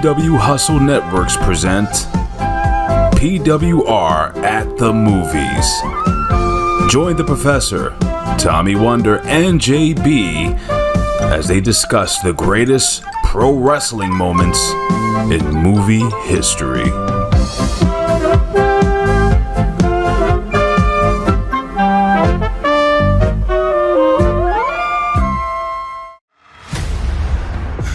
PW Hustle Networks present PWR at the Movies. Join the Professor, Tommy Wonder, and JB as they discuss the greatest pro wrestling moments in movie history.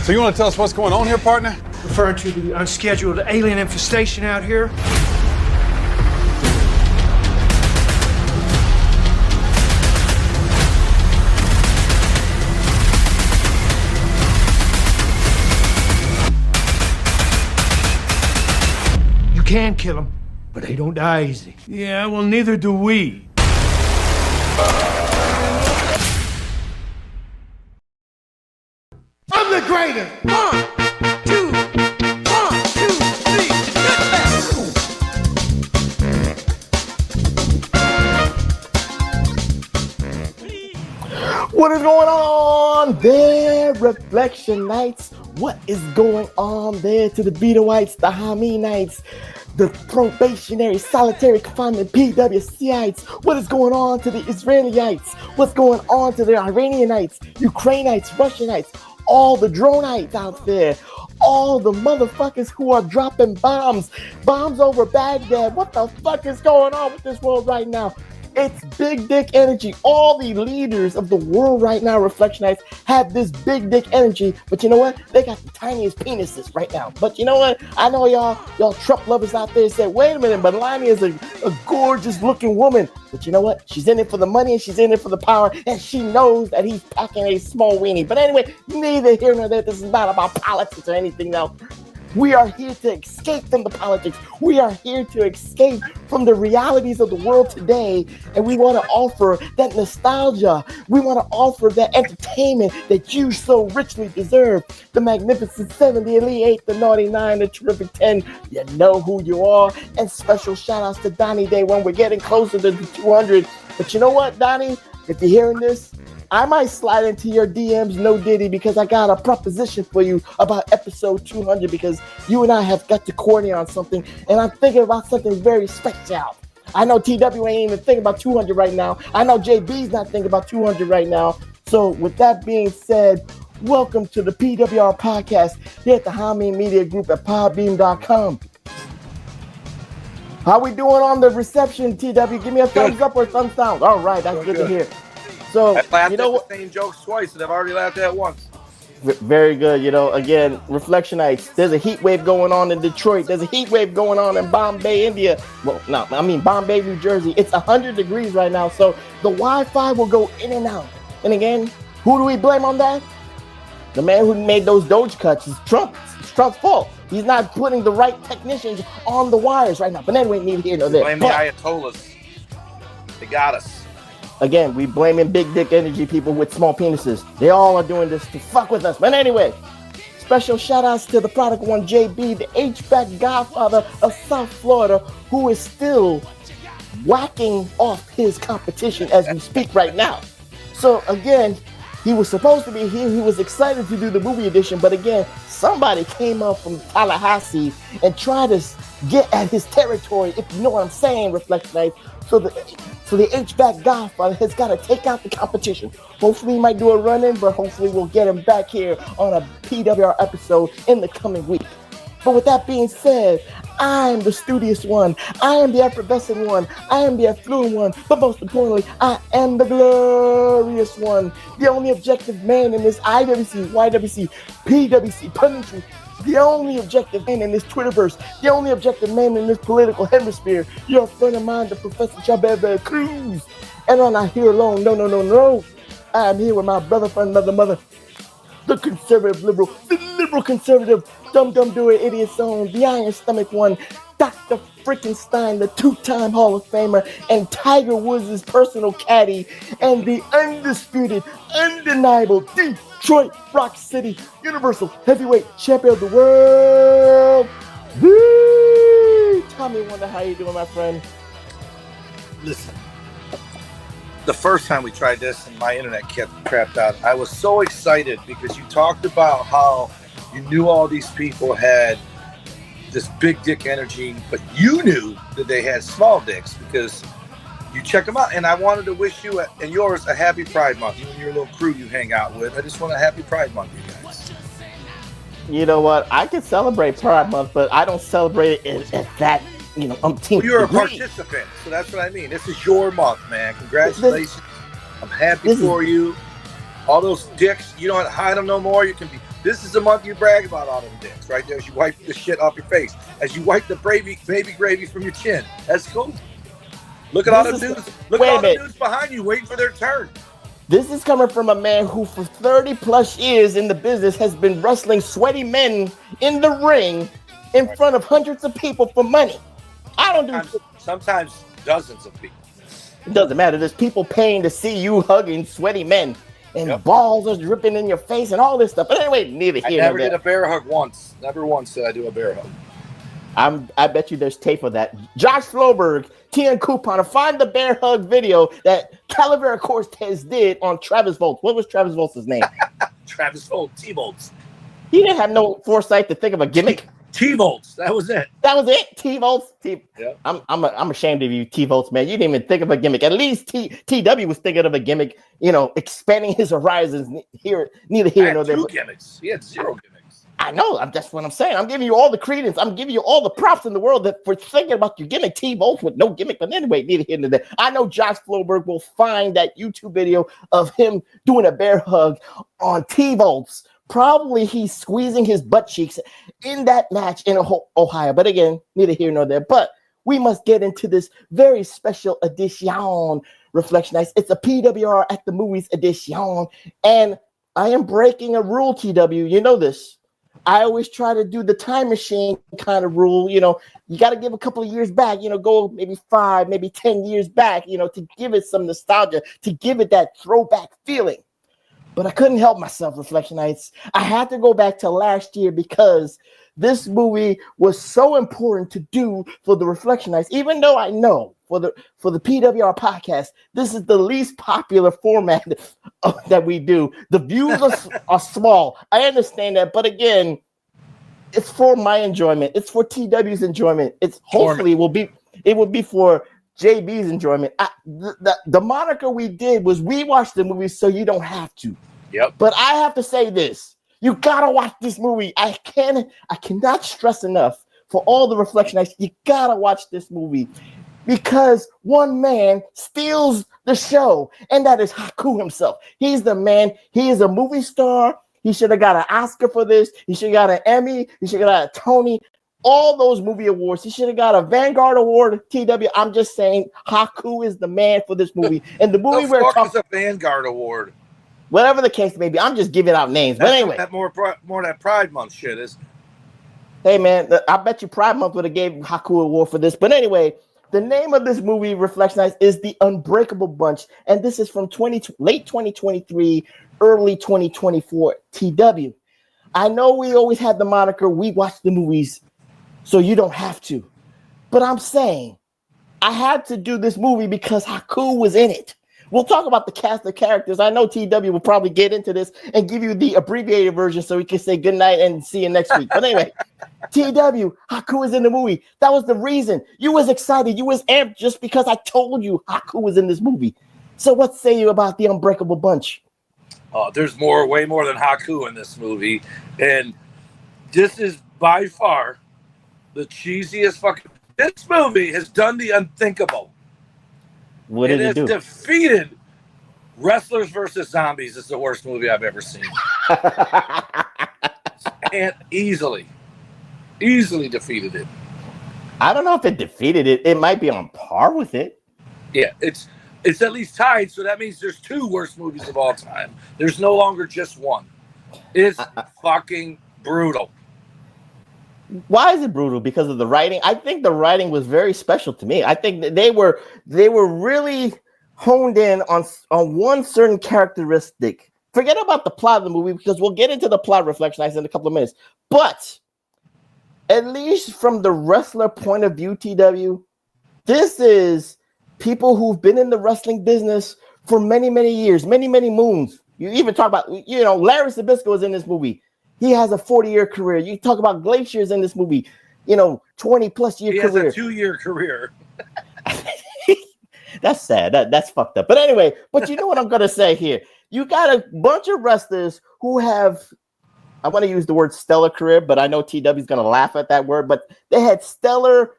So you want to tell us what's going on here, partner? Referring to the unscheduled alien infestation out here. You can kill them, but they don't die easy. Yeah, well, neither do we. I'm the greatest! 1, 2, 3, get back! What is going on there, Reflection Knights? What is going on there to the Beta-Whites, the Hami Knights, the probationary solitary confinement PWCites? What is going on to the Israelites? What's going on to the Iranianites, Ukrainites, Russianites, all the Dronites out there, all the motherfuckers who are dropping bombs over Baghdad? What the fuck is going on with this world right now? It's big dick energy. All the leaders of the world right now, Reflectionites, have this big dick energy. But you know what? They got the tiniest penises right now. But you know what? I know y'all Trump lovers out there say, wait a minute, Melania is a gorgeous looking woman. But you know what? She's in it for the money and she's in it for the power. And she knows that he's packing a small weenie. But anyway, neither here nor there. This is not about politics or anything else. We are here to escape from the politics. We are here to escape from the realities of the world today. And we want to offer that nostalgia. We want to offer that entertainment that you so richly deserve. The Magnificent 7, the Elite 8, the Naughty 9, the Terrific 10. You know who you are. And special shout outs to Donnie Day when we're getting closer to the 200. But you know what, Donnie? If you're hearing this, I might slide into your DMs, no Diddy, because I got a proposition for you about episode 200, because you and I have got to coordinate on something, and I'm thinking about something very special. I know TW ain't even thinking about 200 right now. I know JB's not thinking about 200 right now. So with that being said, welcome to the PWR podcast here at the Hami Media Group at podbeam.com. How we doing on the reception, TW? Give me a thumbs up or thumbs down. All right, that's good to hear. So, I laughed you know at the same jokes twice, and I've already laughed at it once. Very good. You know, again, Reflectionites, there's a heat wave going on in Detroit. There's a heat wave going on in Bombay, India. Well, no, I mean Bombay, New Jersey. It's 100 degrees right now, so the Wi-Fi will go in and out. And again, who do we blame on that? The man who made those Doge cuts is Trump. It's Trump's fault. He's not putting the right technicians on the wires right now. But anyway, neither here nor there. Blame the Ayatollahs. They got us. Again, we blaming big dick energy people with small penises. They all are doing this to fuck with us. But anyway, special shout outs to the product one JB, the HVAC godfather of South Florida, who is still whacking off his competition as we speak right now. So again, he was supposed to be here. He was excited to do the movie edition. But again, somebody came up from Tallahassee and tried to get at his territory, if you know what I'm saying, Reflectionites. So the HVAC godfather has got to take out the competition. Hopefully he might do a run-in, but hopefully we'll get him back here on a PWR episode in the coming week. But with that being said, I am the studious one. I am the effervescent one. I am the affluent one. But most importantly, I am the glorious one. The only objective man in this IWC, YWC, PWC, punditry. The only objective man in this Twitterverse, the only objective man in this political hemisphere, your friend of mine, the Professor Chabebe Cruz. And I'm not here alone, no. I am here with my brother from another mother, the conservative liberal, the liberal conservative, dumb doer, idiot zone, the iron stomach one, Dr. Freaking Stein, the two-time Hall of Famer, and Tiger Woods' personal caddy, and the undisputed, undeniable Detroit Rock City Universal Heavyweight Champion of the world, the Tommy Wonder. How you doing, my friend? Listen, the first time we tried this and my internet kept crapped out, I was so excited because you talked about how You knew all these people had this big dick energy, but you knew that they had small dicks because you check them out. And I wanted to wish you and yours a happy Pride Month. You and your little crew you hang out with. I just want a happy Pride Month, you guys. You know what? I could celebrate Pride Month, but I don't celebrate it at that, umpteenth You're a degree. participant, so that's what I mean. This is your month, man. Congratulations. I'm happy for you. All those dicks, you don't have to hide them no more. You can be. This is the month you brag about all them dicks, right there. As you wipe the shit off your face, as you wipe the baby gravy from your chin. That's cool. Look at all the dudes. Look at all the dudes behind you, waiting for their turn. This is coming from a man who, for 30 plus years in the business, has been wrestling sweaty men in the ring in front of hundreds of people for money. I don't do. Sometimes dozens of people. It doesn't matter. There's people paying to see you hugging sweaty men, and balls are dripping in your face and all this stuff. But anyway, neither here nor there. I never did a bear hug once. Never once did I do a bear hug. I bet you there's tape of that. Josh Floberg, TN Coupon, find the bear hug video that Calavera Cortez did on Travis Volts. What was Travis Volts' name? Travis Volts, T-Volts. He didn't have no foresight to think of a gimmick. T-Volts, that was it. That was it. T-Volts. Yep. I'm ashamed of you, T-Volts, man. You didn't even think of a gimmick. At least TW was thinking of a gimmick, expanding his horizons. Neither here nor there. Two gimmicks. He had zero gimmicks. I know. That's what I'm saying. I'm giving you all the credence. I'm giving you all the props in the world that for thinking about your gimmick, T-Volts with no gimmick. But anyway, neither here nor there. I know Josh Floberg will find that YouTube video of him doing a bear hug on T-Volts. Probably he's squeezing his butt cheeks in that match in Ohio. But again, neither here nor there. But we must get into this very special edition, Reflection Nights. It's a PWR at the movies edition. And I am breaking a rule, TW. You know this. I always try to do the time machine kind of rule. You got to give a couple of years back, go maybe 5, maybe 10 years back, to give it some nostalgia, to give it that throwback feeling. But I couldn't help myself, Reflection Nights. I had to go back to last year because this movie was so important to do for the Reflection Nights. Even though I know for the PWR podcast, this is the least popular format that we do. The views are small. I understand that, but again, it's for my enjoyment. It's for TW's enjoyment. It's hopefully it will be for JB's enjoyment. The moniker we did was we watched the movie so you don't have to. Yep. But I have to say this. You gotta watch this movie. I cannot stress enough for all the Reflection Nights. You gotta watch this movie because one man steals the show, and that is Haku himself. He's the man. He is a movie star. He should have got an Oscar for this. He should have got an Emmy. He should have got a Tony. All those movie awards. He should have got a Vanguard Award. TW. I'm just saying, Haku is the man for this movie. And the movie we're talking a Vanguard Award. Whatever the case may be, I'm just giving out names. But anyway, that more that Pride Month shit is. Hey man, I bet you Pride Month would have gave Haku Award for this. But anyway, the name of this movie, Reflection Nights, is The Unbreakable Bunch, and this is from late 2023, early 2024. TW. I know we always had the moniker "We watch the movies, so you don't have to," but I'm saying I had to do this movie because Haku was in it. We'll talk about the cast of characters. I know TW will probably get into this and give you the abbreviated version so we can say good night and see you next week. But anyway, TW, Haku is in the movie. That was the reason. You was excited. You was amped just because I told you Haku was in this movie. So what say you about The Unbreakable Bunch? There's way more than Haku in this movie. And this is by far the cheesiest fucking... This movie has done the unthinkable. What did it do? It has defeated Wrestlers versus Zombies. Is the worst movie I've ever seen. And easily defeated it. I don't know if it defeated it. It might be on par with it. Yeah, it's at least tied, so that means there's 2 worst movies of all time. There's no longer just one. It's fucking brutal. Why is it brutal? Because of the writing? I think the writing was very special to me. I think that they were really honed in on one certain characteristic. Forget about the plot of the movie because we'll get into the plot Reflection Nights in a couple of minutes. But at least from the wrestler point of view, TW, this is people who've been in the wrestling business for many, many years, many, many moons. You even talk about, Larry Zbyszko is in this movie. He has a 40-year career. You talk about Glacier's in this movie, 20+ year He career. has a 2-year career. That's sad. That's fucked up. But anyway, but you know what I'm gonna say here. You got a bunch of wrestlers who have, I want to use the word stellar career, but I know TW is gonna laugh at that word, but they had stellar,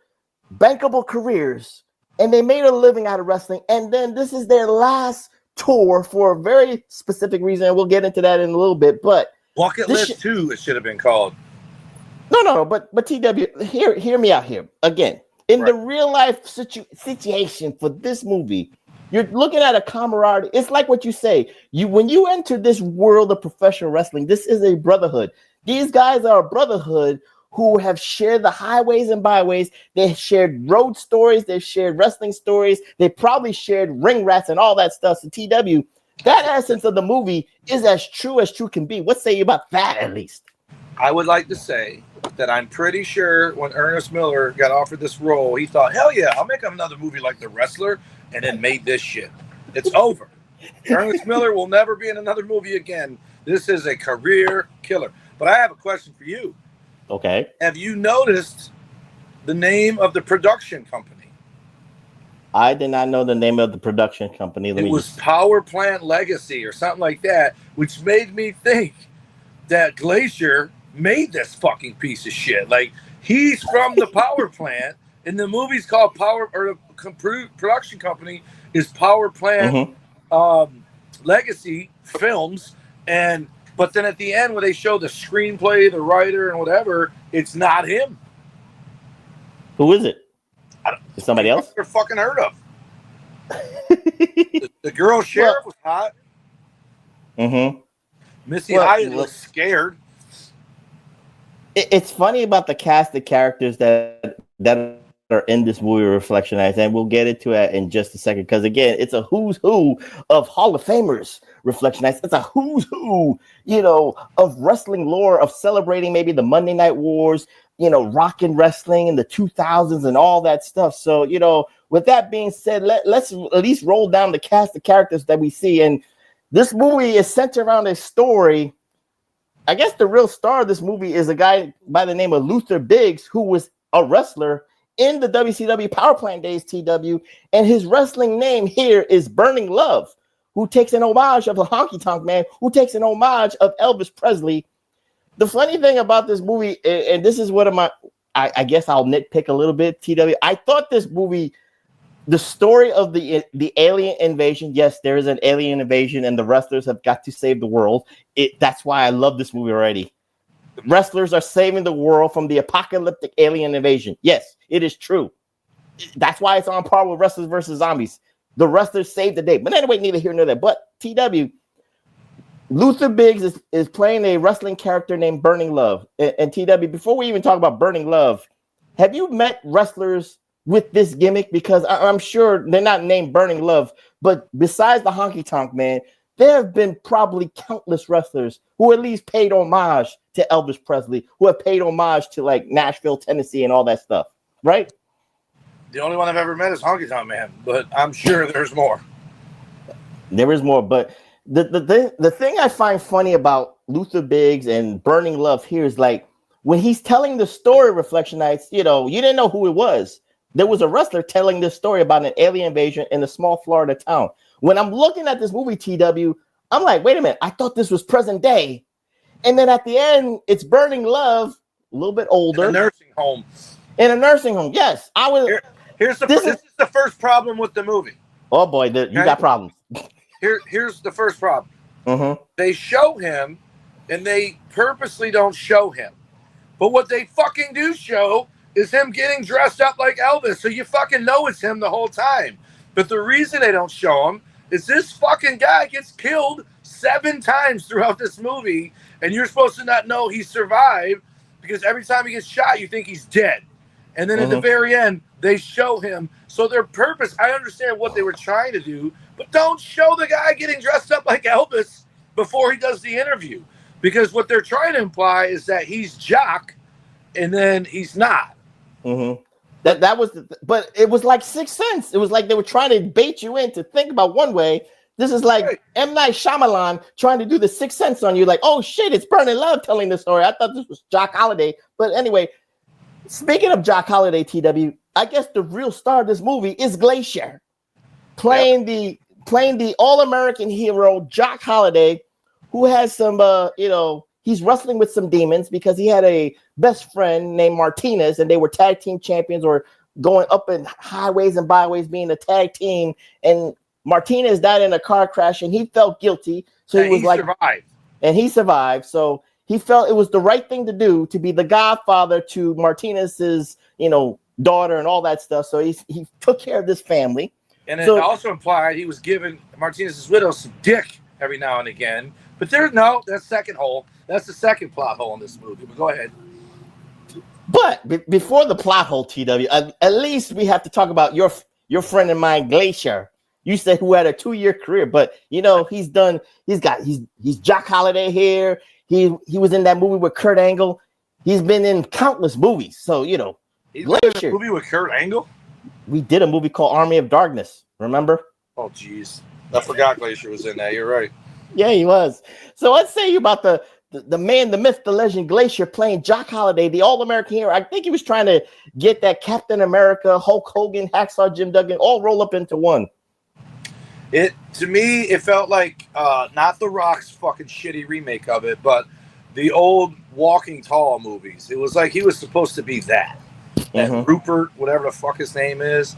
bankable careers, and they made a living out of wrestling. And then this is their last tour for a very specific reason, and we'll get into that in a little bit. But Bucket List 2, it should have been called. No, but TW, hear me out here. Again, in the real life situation for this movie, you're looking at a camaraderie. It's like what you say. When you enter this world of professional wrestling, this is a brotherhood. These guys are a brotherhood who have shared the highways and byways. They shared road stories. They've shared wrestling stories. They probably shared ring rats and all that stuff. So TW, that essence of the movie is as true can be. What say you about that, at least? I would like to say that I'm pretty sure when Ernest Miller got offered this role, he thought, hell yeah, I'll make another movie like The Wrestler, and then made this shit. It's over. Ernest Miller will never be in another movie again. This is a career killer. But I have a question for you. Okay. Have you noticed the name of the production company? I did not know the name of the production company. It was Power Plant Legacy or something like that, which made me think that Glacier made this fucking piece of shit. Like, he's from the power plant, and the movie's called production company is Power Plant Legacy Films. But then at the end, when they show the screenplay, the writer, and whatever, it's not him. Who is it? Is somebody else? You're fucking heard of. the girl sheriff was hot. Missy Hyatt was scared. It's funny about the cast of characters that are in this movie, Reflection Nights, and we'll get into it in just a second. Because again, it's a who's who of Hall of Famers, Reflection Nights. It's a who's who, of wrestling lore, of celebrating maybe the Monday Night Wars, rockin' wrestling in the 2000s and all that stuff. So, with that being said, let's at least roll down the cast of characters that we see. And this movie is centered around a story. I guess the real star of this movie is a guy by the name of Luther Biggs, who was a wrestler in the WCW Power Plant days, TW. And his wrestling name here is Burning Love, who takes an homage of the Honky Tonk Man, who takes an homage of Elvis Presley. The funny thing about this movie, and this is one of my, I guess I'll nitpick a little bit, TW. I thought this movie, the story of the alien invasion, yes, there is an alien invasion and the wrestlers have got to save the world. That's why I love this movie already. Wrestlers are saving the world from the apocalyptic alien invasion. Yes, it is true. That's why it's on par with Wrestlers versus Zombies. The wrestlers saved the day. But anyway, neither here nor there. But TW, Luther Biggs is playing a wrestling character named Burning Love. And TW, before we even talk about Burning Love, have you met wrestlers with this gimmick? Because I'm sure they're not named Burning Love, but besides the Honky Tonk Man, there have been probably countless wrestlers who at least paid homage to Elvis Presley, who have paid homage to like Nashville, Tennessee, and all that stuff, right? The only one I've ever met is Honky Tonk Man, but I'm sure there's more. There is more, but the thing I find funny about Luther Biggs and Burning Love here is like when he's telling the story, Reflection Nights, you didn't know who it was. There was a wrestler telling this story about an alien invasion in a small Florida town. When I'm looking at this movie, TW, I'm like, wait a minute, I thought this was present day. And then at the end, it's Burning Love, a little bit older. In a nursing home. In a nursing home, yes. This is the first problem with the movie. Oh boy, you got problems. Here's the first problem. They show him, and they purposely don't show him. But what they fucking do show is him getting dressed up like Elvis, so you fucking know it's him the whole time. But the reason they don't show him is this fucking guy gets killed 7 times throughout this movie, and you're supposed to not know he survived because every time he gets shot, you think he's dead. And then at the very end, they show him. So their purpose, I understand what they were trying to do, but don't show the guy getting dressed up like Elvis before he does the interview. Because what they're trying to imply is that he's Jock, and then he's not. But it was like Sixth Sense. It was like they were trying to bait you in to think about one way, This is like Right. M. Night Shyamalan trying to do the Sixth Sense on you. Like, oh shit, it's Burning Love telling the story. I thought this was Jock Holiday. But anyway, speaking of Jock Holiday, TW, I guess the real star of this movie is Glacier, playing the all-American hero Jock Holiday, who has some he's wrestling with some demons because he had a best friend named Martinez, and they were tag team champions or going up in highways and byways being a tag team, and Martinez died in a car crash, and he felt guilty. So he survived. And he survived. So he felt it was the right thing to do to be the godfather to Martinez's, daughter and all that stuff. So he took care of this family. And it also implied he was giving Martinez's widow some dick every now and again. But that's second hole. That's the second plot hole in this movie. But go ahead. But before the plot hole, TW, at least we have to talk about your friend of mine, Glacier. You said who had a 2-year career, but he's Jock Holiday here. He was in that movie with Kurt Angle. He's been in countless movies. So he's Glacier. been in a movie with Kurt Angle. We did a movie called Army of Darkness. Remember? Oh jeez, I forgot Glacier was in that. You're right. Yeah, he was. So let's say about the man, the myth, the legend, Glacier playing Jock Holiday, the all-American hero. I think he was trying to get that Captain America, Hulk Hogan, Hacksaw Jim Duggan all roll up into one. To me, it felt like not The Rock's fucking shitty remake of it, but the old Walking Tall movies. It was like he was supposed to be that. And Rupert, whatever the fuck his name is.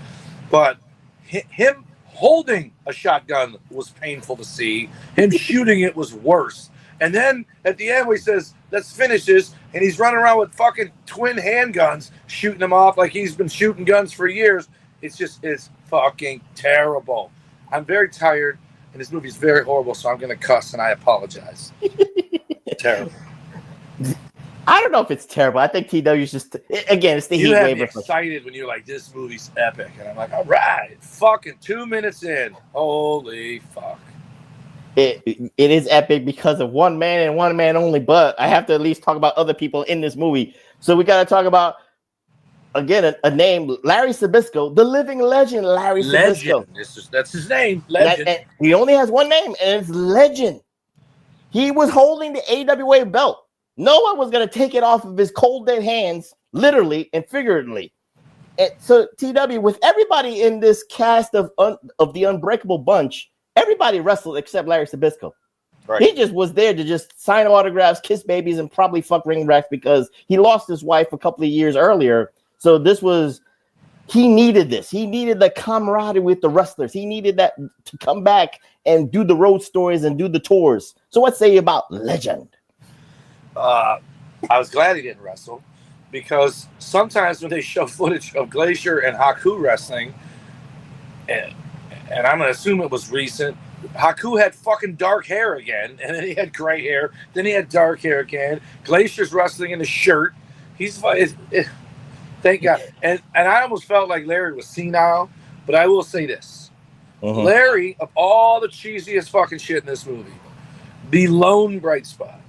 But him holding a shotgun was painful to see. Him shooting it was worse. And then at the end, where he says, let's finish this, and he's running around with fucking twin handguns, shooting them off like he's been shooting guns for years. It's fucking terrible. I'm very tired, and this movie's very horrible, so I'm going to cuss, and I apologize. Terrible. I don't know if it's terrible. I think TW's just, again, it's the heat wave. You had me excited when you're like, this movie's epic. And I'm like, all right, fucking 2 minutes in. Holy fuck. It is epic because of one man and one man only, but I have to at least talk about other people in this movie. So we got to talk about, again, a name, Larry Zbyszko, the living legend, Larry Zbyszko. That's his name, Legend. He only has one name, and it's Legend. He was holding the AWA belt. No one was going to take it off of his cold dead hands, literally and figuratively. And so, TW, with everybody in this cast of the Unbreakable bunch, everybody wrestled except Larry Zbyszko. Right. He just was there to just sign autographs, kiss babies, and probably fuck ring racks because he lost his wife a couple of years earlier. So he needed this. He needed the camaraderie with the wrestlers. He needed that to come back and do the road stories and do the tours. So what say you about Legend? I was glad he didn't wrestle because sometimes when they show footage of Glacier and Haku wrestling, and I'm going to assume it was recent, Haku had fucking dark hair again, and then he had gray hair, then he had dark hair again. Glacier's wrestling in a shirt. Thank God. And I almost felt like Larry was senile, but I will say this. Larry, of all the cheesiest fucking shit in this movie, the lone bright spot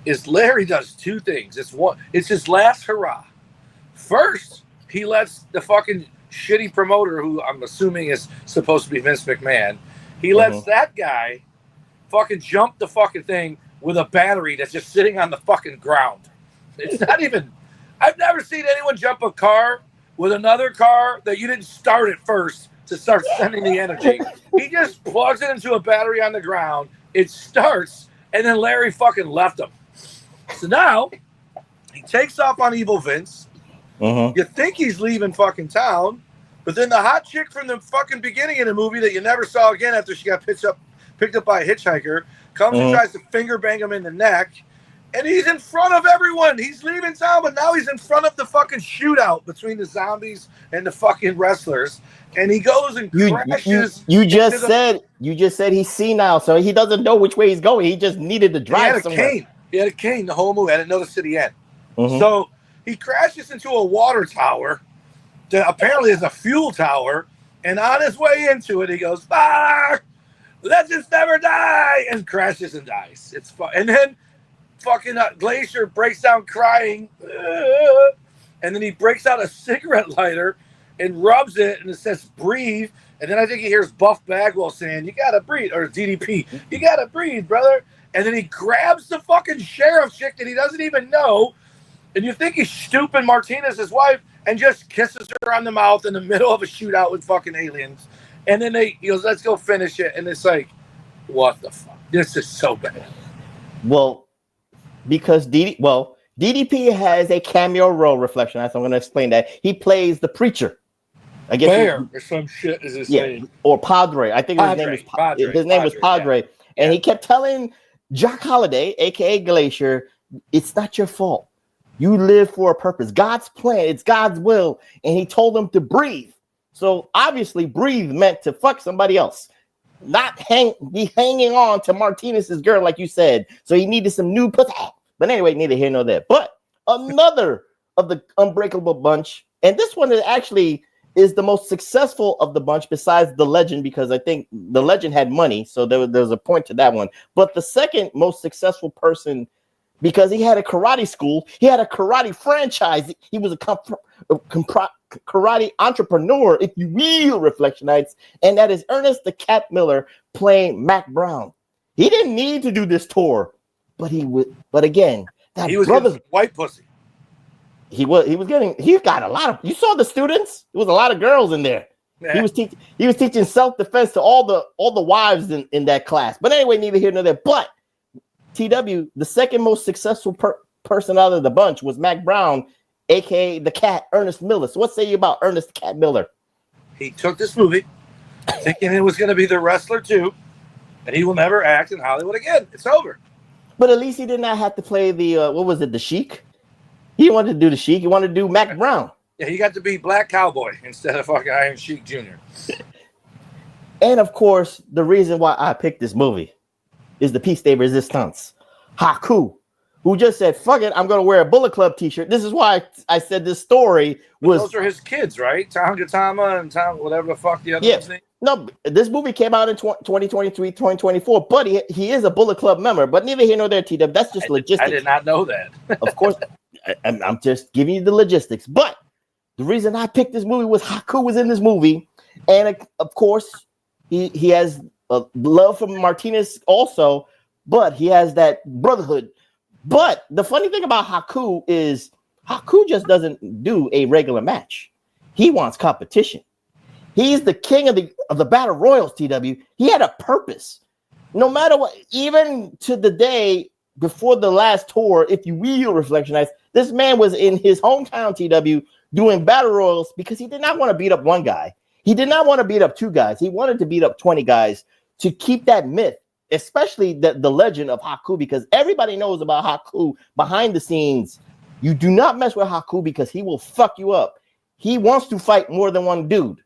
is Larry does two things. It's his last hurrah. First, he lets the fucking shitty promoter, who I'm assuming is supposed to be Vince McMahon, he lets that guy fucking jump the fucking thing with a battery that's just sitting on the fucking ground. It's not even... I've never seen anyone jump a car with another car that you didn't start it first to start sending the energy. He just plugs it into a battery on the ground. It starts, and then Larry fucking left him. So now he takes off on Evil Vince. You think he's leaving fucking town, but then the hot chick from the fucking beginning of the movie that you never saw again after she got picked up by a hitchhiker comes and tries to finger bang him in the neck. And he's in front of everyone. He's leaving town, but now he's in front of the fucking shootout between the zombies and the fucking wrestlers. And he goes and crashes. You just said he's senile, so he doesn't know which way he's going. He just needed to drive somewhere. He had a cane the whole movie. I didn't notice to the end. So he crashes into a water tower that apparently is a fuel tower. And on his way into it, he goes, "Fuck! Legends never die!" and crashes and dies. It's fun. And then fucking Glacier breaks down crying, and then he breaks out a cigarette lighter and rubs it, and it says "breathe," And then I think he hears Buff Bagwell saying, "You gotta breathe," or DDP, "You gotta breathe, brother." And then he grabs the fucking sheriff chick that he doesn't even know. And you think he's stupid Martinez's wife and just kisses her on the mouth in the middle of a shootout with fucking aliens. And then he goes, "Let's go finish it." And it's like, what the fuck? This is so bad. Well, because DDP has a cameo role, Reflection. I'm going to explain that. He plays the preacher. I guess Bear or some shit is his name. Or Padre. I think his name was Padre. Yeah. And he kept telling Jock Holiday, aka Glacier, "It's not your fault. You live for a purpose. God's plan. It's God's will." And he told him to breathe. So obviously, breathe meant to fuck somebody else, not be hanging on to Martinez's girl, like you said. So he needed some new pussy. But anyway, neither here nor there. But another of the Unbreakable bunch, and this one actually is the most successful of the bunch besides the Legend, because I think the Legend had money, so there's a point to that one. But the second most successful person, because he had a karate school, he had a karate franchise, he was a karate entrepreneur, if you will, Reflectionites, and that is Ernest the Cat Miller playing Mac Brown. He didn't need to do this tour, but he would. But again, that he was getting white pussy. He got a lot of. You saw the students. There was a lot of girls in there. Yeah. He was teaching self-defense to all the wives in that class. But anyway, neither here nor there. But TW, the second most successful person out of the bunch was Mac Brown, aka the Cat, Ernest Miller. So what say you about Ernest the Cat Miller? He took this movie thinking it was going to be The Wrestler 2, and he will never act in Hollywood again. It's over. But at least he did not have to play the the Sheik. He wanted to do the Sheik. He wanted to do Mac Brown. Yeah, he got to be Black Cowboy instead of fucking Iron Sheik Jr. And of course, the reason why I picked this movie is the piece de resistance, Haku, who just said, "Fuck it, I'm going to wear a Bullet Club t-shirt." This is why I said this story was... Those are his kids, right? Tom Gatama and Tom, whatever the fuck the other one's name. No, this movie came out in 2023, 2024, but he is a Bullet Club member. But neither here nor there, TW. That's just logistics. I did not know that. Of course, I'm just giving you the logistics. But the reason I picked this movie was Haku was in this movie. And of course, he has a love for Martinez also, but he has that brotherhood. But the funny thing about Haku is Haku just doesn't do a regular match. He wants competition. He's the king of the battle royals, TW. He had a purpose. No matter what, even to the day before the last tour, if you will, Reflectionize, this man was in his hometown, TW, doing battle royals because he did not want to beat up one guy. He did not want to beat up two guys. He wanted to beat up 20 guys to keep that myth, especially the legend of Haku, because everybody knows about Haku behind the scenes. You do not mess with Haku because he will fuck you up. He wants to fight more than one dude.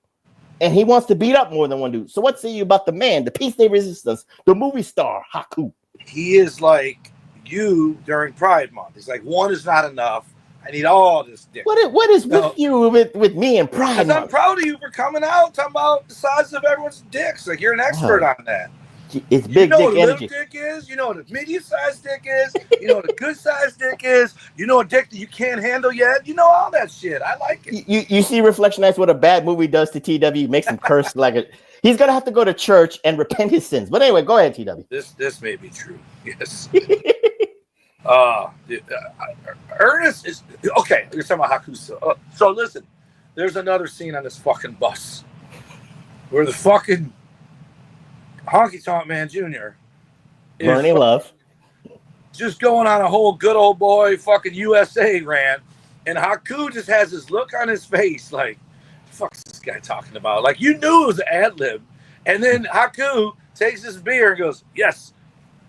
And he wants to beat up more than one dude. So what say you about the man, the piece de resistance, the movie star, Haku? He is like you during Pride Month. He's like, one is not enough. I need all this dick. What is with you with me and Pride Month? I'm proud of you for coming out talking about the size of everyone's dicks. Like, you're an expert on that. It's big dick energy. You know what a little dick is. You know what a medium-sized dick is. You know what a good-sized dick is. You know a dick that you can't handle yet. You know all that shit. I like it. You see Reflection, that's what a bad movie does to TW. Makes him curse like it. He's going to have to go to church and repent his sins. But anyway, go ahead, TW. This may be true. Yes. Ernest is... Okay, you're talking about Haku. So listen, there's another scene on this fucking bus where the fucking... Honky Tonk Man Jr. Burning love. Just going on a whole good old boy fucking USA rant. And Haku just has this look on his face like, the fuck's this guy talking about? Like, you knew it was an ad-lib. And then Haku takes his beer and goes, yes,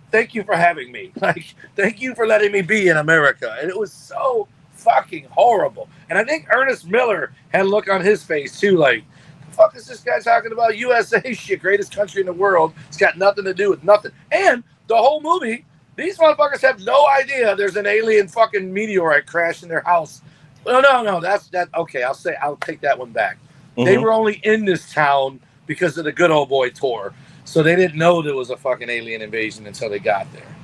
thank you for having me. Like, thank you for letting me be in America. And it was so fucking horrible. And I think Ernest Miller had a look on his face too, like, fuck is this guy talking about? USA shit, greatest country in the world. It's got nothing to do with nothing. And the whole movie, these motherfuckers have no idea there's an alien fucking meteorite crashing their house. No, that's that. Okay, I'll take that one back. Mm-hmm. They were only in this town because of the Good Old Boy tour, so they didn't know there was a fucking alien invasion until they got there.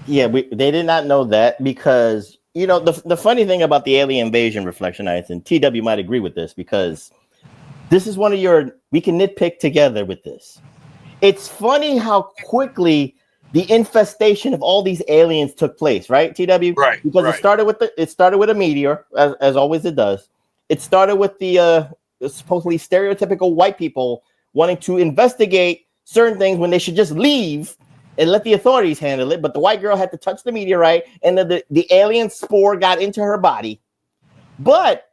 Yeah, they did not know that because, you know, the funny thing about the alien invasion, Reflectionites, and TW might agree with this, because this is one of your, we can nitpick together with this. It's funny how quickly the infestation of all these aliens took place, right, TW? Right. Because right. it started with a meteor, as always it does. It started with the supposedly stereotypical white people wanting to investigate certain things when they should just leave and let the authorities handle it. But the white girl had to touch the meteorite, and then the alien spore got into her body. But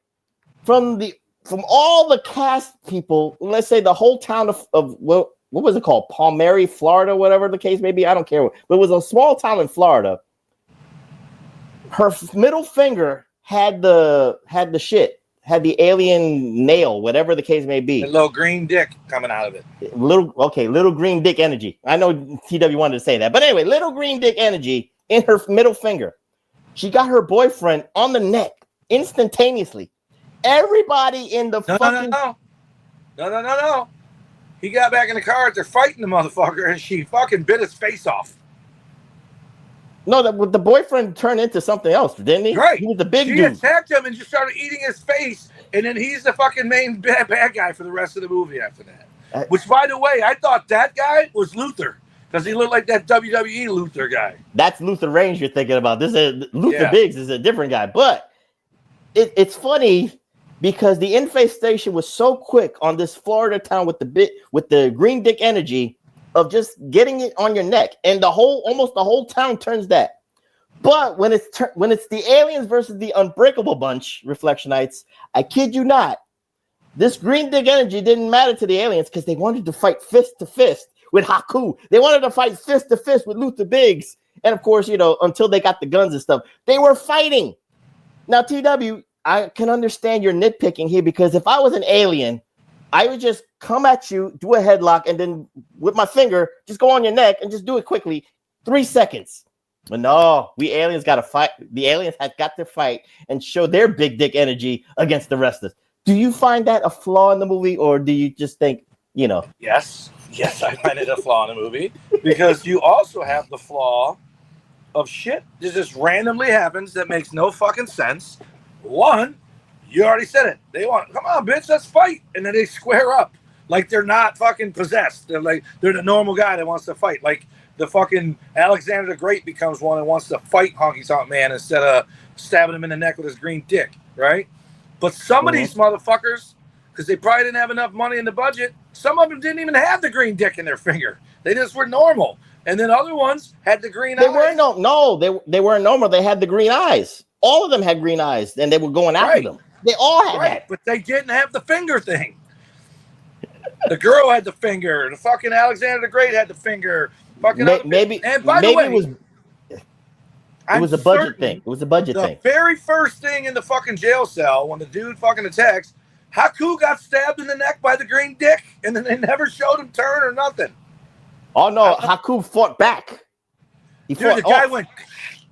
from all the cast people, let's say the whole town of what was it called? Palmyra, Florida, whatever the case may be. I don't care. But it was a small town in Florida. Her middle finger had the the alien nail, whatever the case may be. A little green dick coming out of it. Little green dick energy. I know TW wanted to say that. But anyway, little green dick energy in her middle finger. She got her boyfriend on the neck instantaneously. Everybody in the No. He got back in the car. They're fighting the motherfucker, and she fucking bit his face off. No, the boyfriend turned into something else, didn't he? Right. He was the big dude. She attacked him and just started eating his face, and then he's the fucking main bad guy for the rest of the movie after that. Which, by the way, I thought that guy was Luther because he looked like that WWE Luther guy. That's Luther Reigns you're thinking about. Luther Biggs is a different guy, but it's funny because the infestation was so quick on this Florida town with the green dick energy of just getting it on your neck, and almost the whole town turns that. But when it's the aliens versus the Unbreakable bunch, Reflectionites, I kid you not, this green dick energy didn't matter to the aliens because they wanted to fight fist to fist with Haku. They wanted to fight fist to fist with Luther Biggs, and of course, until they got the guns and stuff, they were fighting. Now, TW, I can understand your nitpicking here because if I was an alien, I would just come at you, do a headlock, and then with my finger, just go on your neck and just do it quickly, 3 seconds. But no, we aliens got to fight. The aliens have got to fight and show their big dick energy against the rest of us. Do you find that a flaw in the movie, or do you just think, Yes, I find it a flaw in the movie because you also have the flaw of shit that just randomly happens that makes no fucking sense. One, you already said it. They want, come on, bitch, let's fight. And then they square up like they're not fucking possessed. They're the normal guy that wants to fight. Like the fucking Alexander the Great becomes one and wants to fight Honky Tonk Man instead of stabbing him in the neck with his green dick, right? But some of these motherfuckers, because they probably didn't have enough money in the budget, some of them didn't even have the green dick in their finger. They just were normal. And then other ones had the green eyes. They weren't normal. They had the green eyes. All of them had green eyes, and they were going after them. They all had that. But they didn't have the finger thing. The girl had the finger. The fucking Alexander the Great had the finger. Maybe. And by the way, it was a budget thing. It was a budget thing. The very first thing in the fucking jail cell when the dude fucking attacks, Haku got stabbed in the neck by the green dick, and then they never showed him turn or nothing. Oh no, Haku fought back. The guy went.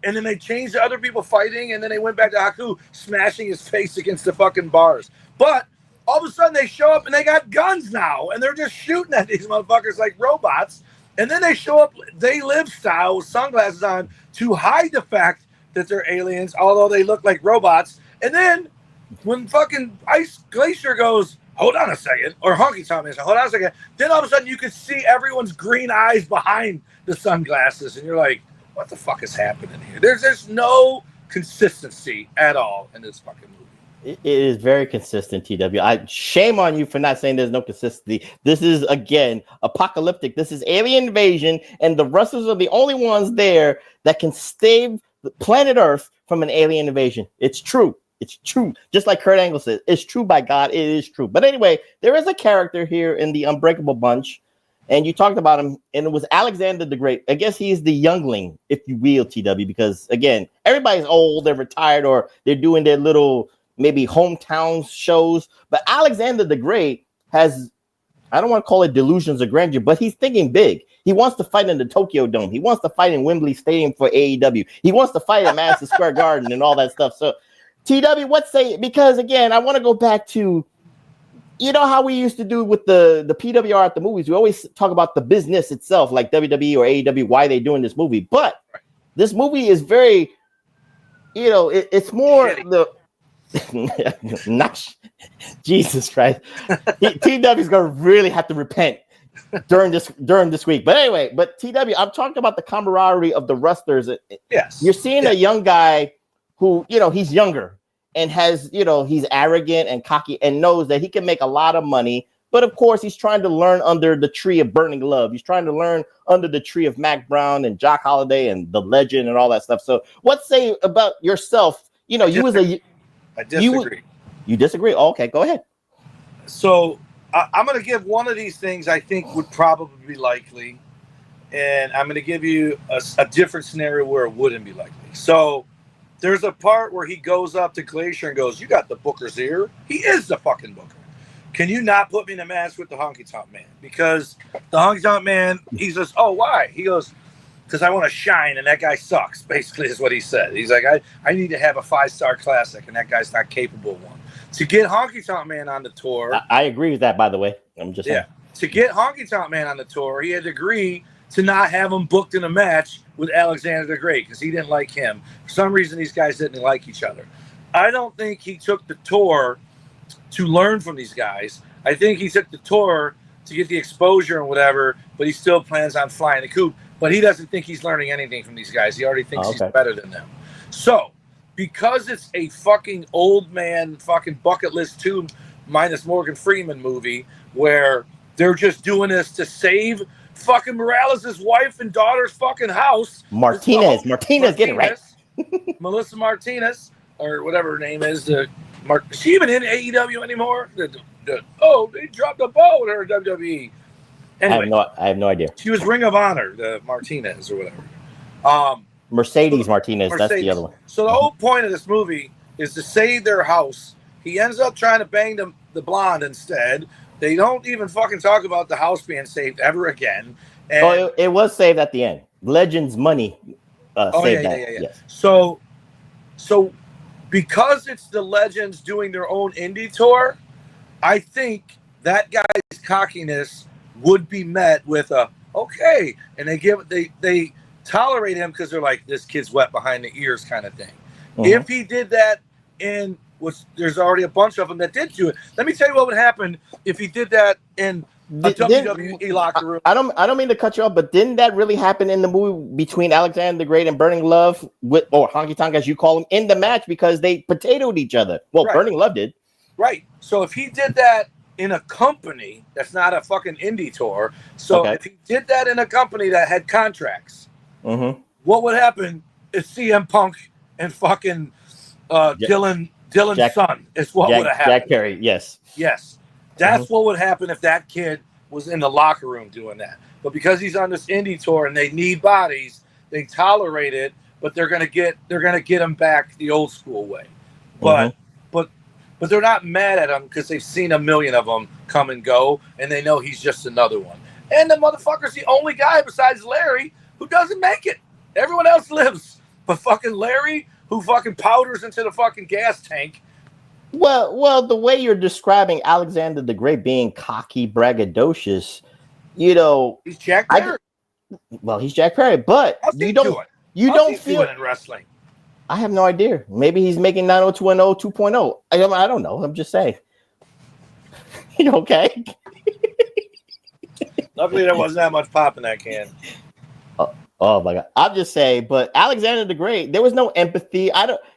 And then they changed to other people fighting, and then they went back to Haku smashing his face against the fucking bars. But all of a sudden they show up and they got guns now, and they're just shooting at these motherfuckers like robots. And then they show up, they live style with sunglasses on to hide the fact that they're aliens, although they look like robots. And then when fucking Glacier goes, hold on a second, or Honky Tonk Man says, hold on a second, then all of a sudden you can see everyone's green eyes behind the sunglasses, and you're like, what the fuck is happening here? There's no consistency at all in this fucking movie. It is very consistent, TW. Shame on you for not saying there's no consistency. This is, again, apocalyptic. This is alien invasion, and the Russells are the only ones there that can save the planet Earth from an alien invasion. It's true. It's true. Just like Kurt Angle said, it's true by God. It is true. But anyway, there is a character here in the Unbreakable bunch, and you talked about him, and it was Alexander the Great. I guess he's the youngling, if you will, TW, because, again, everybody's old, they're retired, or they're doing their little, maybe hometown shows. But Alexander the Great has, I don't want to call it delusions of grandeur, but he's thinking big. He wants to fight in the Tokyo Dome. He wants to fight in Wembley Stadium for AEW. He wants to fight at Madison Square Garden and all that stuff. So, TW, what say? Because, again, I want to go back to, you know how we used to do with the PWR at the movies? We always talk about the business itself, like WWE or AEW, why they're doing this movie. But this movie is very, it's more Not Jesus Christ. TW's gonna really have to repent during this week. But anyway, TW, I'm talking about the camaraderie of the wrestlers. Yes. You're seeing a young guy who, he's younger and has, he's arrogant and cocky and knows that he can make a lot of money. But of course, he's trying to learn under the tree of burning love. He's trying to learn under the tree of Mac Brown and Jock Holliday and the Legend and all that stuff. So what say about yourself? I disagree. You disagree? Oh, okay, go ahead. So I'm going to give one of these things I think would probably be likely. And I'm going to give you a different scenario where it wouldn't be likely. So there's a part where he goes up to Glacier and goes, "You got the Booker's ear." He is the fucking Booker. Can you not put me in a match with the Honky Tonk Man? Because the Honky Tonk Man, he says, "Oh, why?" He goes, "Because I want to shine, and that guy sucks," basically is what he said. He's like, I need to have a 5-star classic, and that guy's not capable of one. To get Honky Tonk Man on the tour. I agree with that, by the way. I'm just saying. To get Honky Tonk Man on the tour, he had to agree to not have him booked in a match with Alexander the Great because he didn't like him. For some reason, these guys didn't like each other. I don't think he took the tour to learn from these guys. I think he took the tour to get the exposure and whatever, but he still plans on flying the coop. But he doesn't think he's learning anything from these guys. He already thinks he's better than them. So, because it's a fucking old man fucking bucket list 2 minus Morgan Freeman movie where they're just doing this to save fucking Morales' wife and daughter's fucking house. Martinez, get it right. Melissa Martinez, or whatever her name is. Is she even in AEW anymore? They dropped a ball with her in WWE. Anyway, I have no idea. She was Ring of Honor, the Martinez or whatever. Mercedes Martinez, that's the other one. So the whole point of this movie is to save their house. He ends up trying to bang the blonde instead. They don't even fucking talk about the house being saved ever again. And it was saved at the end. Legend's money saved that. Yeah. Yes. So because it's the Legends doing their own indie tour, I think that guy's cockiness would be met with a okay, and they tolerate him because they're like, this kid's wet behind the ears kind of thing. Mm-hmm. If he did that there's already a bunch of them that did do it. Let me tell you what would happen if he did that in a WWE locker room. I don't mean to cut you off, but didn't that really happen in the movie between Alexander the Great and Burning Love, or Honky Tonk as you call him, in the match because they potatoed each other? Well, right. Burning Love did. Right. So if he did that in a company that's not a fucking indie tour, if he did that in a company that had contracts, what would happen is CM Punk and fucking Dylan's son is what would have happened. Jack Perry, yes. Yes. That's what would happen if that kid was in the locker room doing that. But because he's on this indie tour and they need bodies, they tolerate it, but they're gonna get him back the old school way. But they're not mad at him because they've seen a million of them come and go, and they know he's just another one. And the motherfucker's the only guy besides Larry who doesn't make it. Everyone else lives. But fucking Larry, who fucking powders into the fucking gas tank. Well, the way you're describing Alexander the Great being cocky, braggadocious, he's Jack Perry. He's Jack Perry, but you don't feel it in wrestling. I have no idea. Maybe he's making 90210 2.0. I don't know. I'm just saying. Okay. Luckily, there wasn't that much pop in that can. Oh my God! I'm just saying, but Alexander the Great, there was no empathy.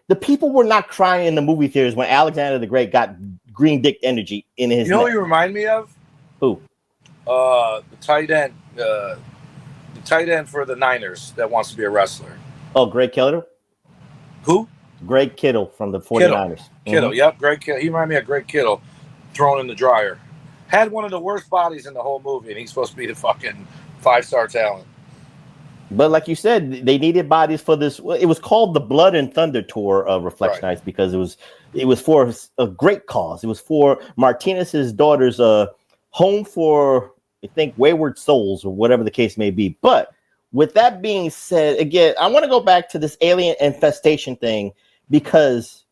The people were not crying in the movie theaters when Alexander the Great got green dick energy in his. You know who you remind me of? Who? The tight end. The tight end for the Niners that wants to be a wrestler. Oh, Greg Kittle. Who? Greg Kittle from the 49ers. Kittle. Yep, Greg Kittle. He reminded me of Greg Kittle thrown in the dryer. Had one of the worst bodies in the whole movie, and he's supposed to be the fucking 5-star talent. But like you said, they needed bodies for this. It was called the Blood and Thunder Tour of Reflection Nights because it was for a great cause. It was for Martinez's daughter's home for, I think, wayward souls or whatever the case may be. But with that being said, again, I want to go back to this alien infestation thing because,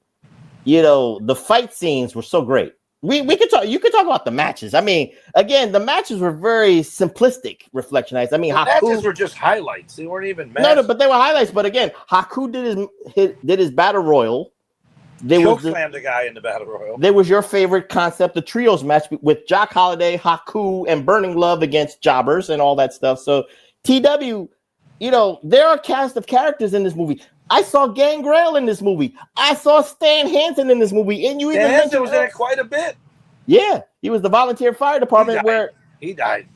the fight scenes were so great. We could talk. You could talk about the matches. I mean, again, the matches were very simplistic. Reflection Nights. I mean, the matches were just highlights. They weren't even matches. No, but they were highlights. But again, Haku did his battle royal. Choke slammed the guy in the Battle Royal. There was your favorite concept, the trios match with Jock Holiday, Haku, and Burning Love against Jobbers and all that stuff. So TW, there are a cast of characters in this movie. I saw Gangrel in this movie. I saw Stan Hansen in this movie, and you even Hansen was in it quite a bit. Yeah, he was the volunteer fire department where he died.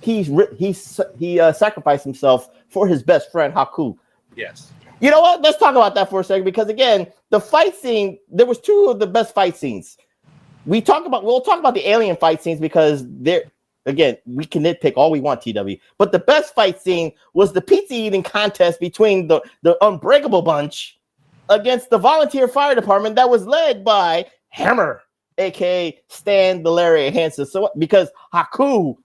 he sacrificed himself for his best friend Haku. Yes. You know what? Let's talk about that for a second because again, the fight scene. There was two of the best fight scenes. We'll talk about the alien fight scenes because again, we can nitpick all we want, TW. But the best fight scene was the pizza eating contest between the Unbreakable bunch against the volunteer fire department that was led by Hammer, aka Stan the Larry Hansen. So because Haku,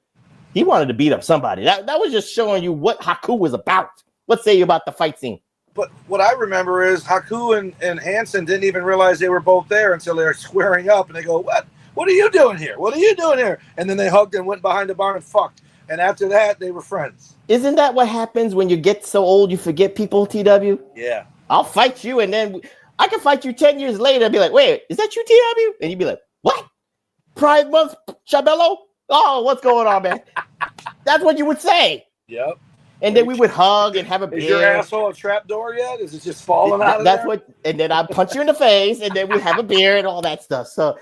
he wanted to beat up somebody. That was just showing you what Haku was about. What say you about the fight scene? But what I remember is Haku and Hansen didn't even realize they were both there until they were squaring up, and they go, "What? What are you doing here? What are you doing here?" And then they hugged and went behind the barn and fucked. And after that, they were friends. Isn't that what happens when you get so old you forget people, TW? Yeah. I'll fight you, and then I can fight you 10 years later and be like, wait, is that you, TW? And you'd be like, what? Pride Month, Chabello? Oh, what's going on, man? That's what you would say. Yep. And then we would hug and have a beer. Is your asshole a trapdoor yet? Is it just falling out of That's there? what, and then I'd punch you in the face, and then we have a beer and all that stuff. So,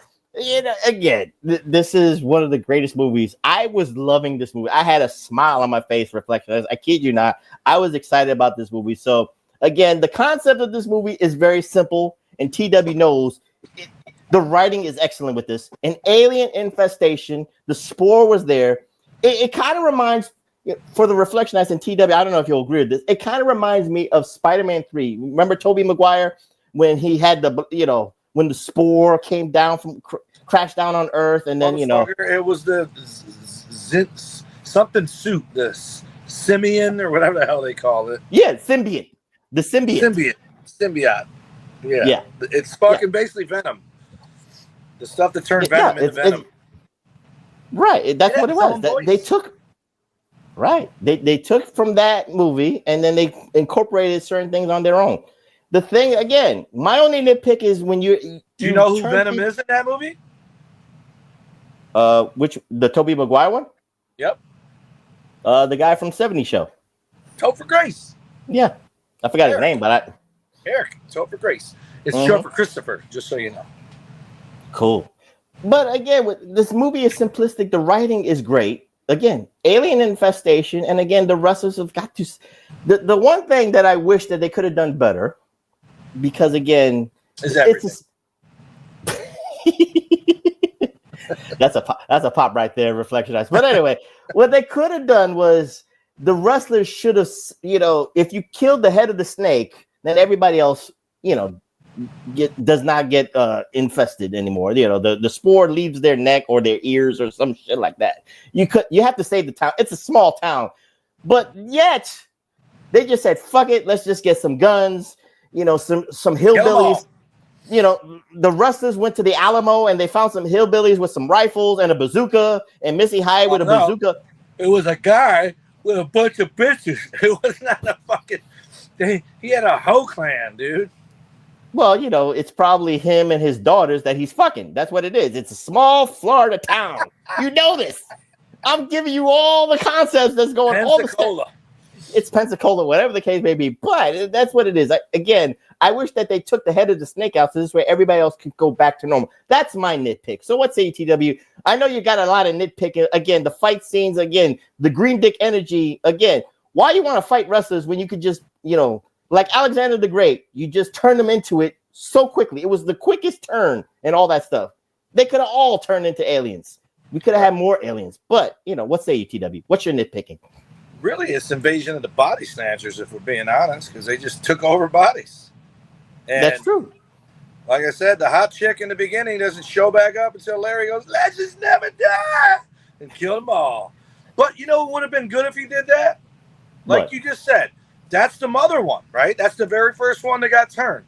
again, this is one of the greatest movies. I was loving this movie. I had a smile on my face, Reflection. I kid you not. I was excited about this movie. So, again, the concept of this movie is very simple, and TW knows the writing is excellent with this. An alien infestation. The spore was there. It kind of reminds, for the Reflectionites and TW, I don't know if you'll agree with this. It kind of reminds me of Spider-Man 3. Remember Tobey Maguire when he had when the spore came down crashed down on Earth, and then it was the something suit, the simian or whatever the hell they call it. Yeah, symbiote. The symbiote. Symbiote. Yeah. It's fucking basically Venom. The stuff that turned Venom into Venom. Right. That's what it was. They took. Right. They took from that movie and then they incorporated certain things on their own. The thing, again, my only nitpick is when Do you know who Venom is in that movie? The Tobey Maguire one? Yep. The guy from 70 Show. Topher Grace. Yeah. I forgot his name, but Eric, Topher Grace. It's short for Christopher, just so you know. Cool. But again, this movie is simplistic. The writing is great. Again, alien infestation, and again, the wrestlers have got to. The one thing that I wish that they could have done better, because again, is everything. That's a pop right there, Reflectionize. But anyway, what they could have done was the wrestlers should have, if you killed the head of the snake, then everybody else, does not get infested anymore. The spore leaves their neck or their ears or some shit like that. You have to save the town. It's a small town, but yet they just said, fuck it, let's just get some guns, some hillbillies. The wrestlers went to the Alamo and they found some hillbillies with some rifles and a bazooka, and Missy Hyatt with a bazooka. It was a guy with a bunch of bitches. It was not a fucking. He had a hoe clan, dude. Well, it's probably him and his daughters that he's fucking. That's what it is. It's a small Florida town. You know this. I'm giving you all the concepts that's going on. Pensacola. It's Pensacola, whatever the case may be. But that's what it is. I wish that they took the head of the snake out so this way everybody else could go back to normal. That's my nitpick. So what say you, TW? I know you got a lot of nitpicking. Again, the fight scenes. Again, the green dick energy. Again, why you want to fight wrestlers when you could just, like Alexander the Great, you just turn them into it so quickly. It was the quickest turn and all that stuff. They could have all turned into aliens. We could have had more aliens. But, what say you, TW? What's your nitpicking? Really, it's invasion of the body snatchers, if we're being honest, because they just took over bodies. And that's true. Like I said, the hot chick in the beginning doesn't show back up until Larry goes, let's just never die, and kill them all. But it would have been good if he did that? Like you just said. That's the mother one, right? That's the very first one that got turned.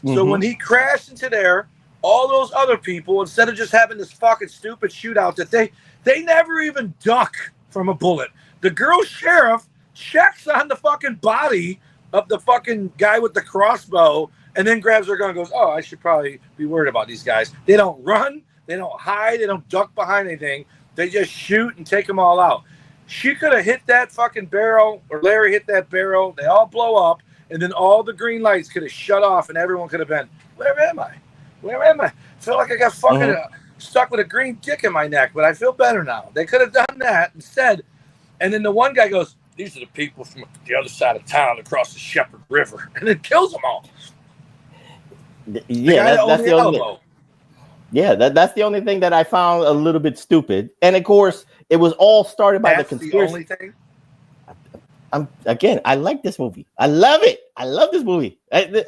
Mm-hmm. So when he crashed into there, all those other people, instead of just having this fucking stupid shootout that they never even duck from a bullet. The girl sheriff checks on the fucking body of the fucking guy with the crossbow and then grabs her gun and goes, "Oh, I should probably be worried about these guys. They don't run, they don't hide, they don't duck behind anything. They just shoot and take them all out." She could have hit that fucking barrel, or Larry hit that barrel. They all blow up, and then all the green lights could have shut off, and everyone could have been, "Where am I? Where am I?" I feel like I got fucking stuck with a green dick in my neck, but I feel better now. They could have done that instead. And then the one guy goes, "These are the people from the other side of town across the Shepherd River," and then kills them all. Yeah, that's the only. Yeah, that's the only thing that I found a little bit stupid. And of course, it was all started by the conspiracy. The only thing? Again, I like this movie. I love it. I love this movie. The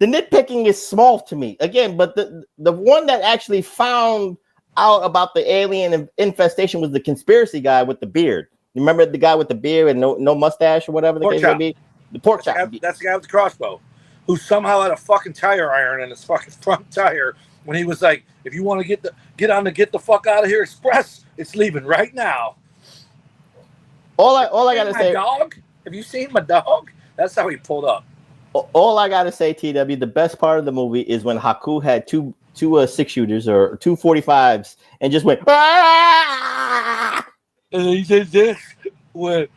nitpicking is small to me. Again, but the one that actually found out about the alien infestation was the conspiracy guy with the beard. You remember the guy with the beard and no mustache or whatever the case may be? The pork chop. That's the guy with the crossbow, who somehow had a fucking tire iron in his fucking front tire. When he was like, "If you want to get on the get the fuck out of here express, it's leaving right now." All I gotta say, dog. Have you seen my dog? That's how he pulled up. All I gotta say, TW, the best part of the movie is when Haku had two 6-shooters or 2 45s and just went. Ah! And he said this when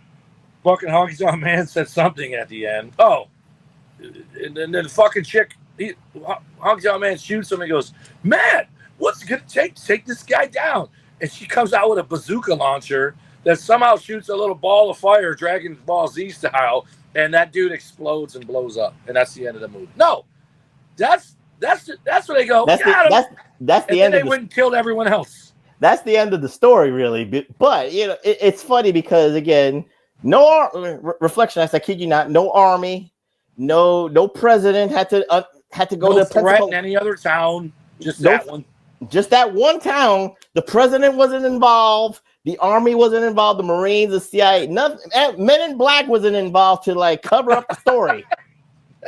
fucking Honky Tonk Man said something at the end. Oh, and then the fucking chick. Honky Tonk Man shoots him and goes, "Man, what's it gonna take to take this guy down?" And she comes out with a bazooka launcher that somehow shoots a little ball of fire, Dragon Ball Z style, and that dude explodes and blows up, and that's the end of the movie. No, that's where they go. That's the end. They went and killed everyone else. That's the end of the story, really. But you know, it's funny because again, no reflection. I kid you not, no army, no president had to go to threaten any other town. Just that one. Just that one town. The president wasn't involved. The army wasn't involved. The Marines, the CIA, nothing. Men in Black wasn't involved to like cover up the story.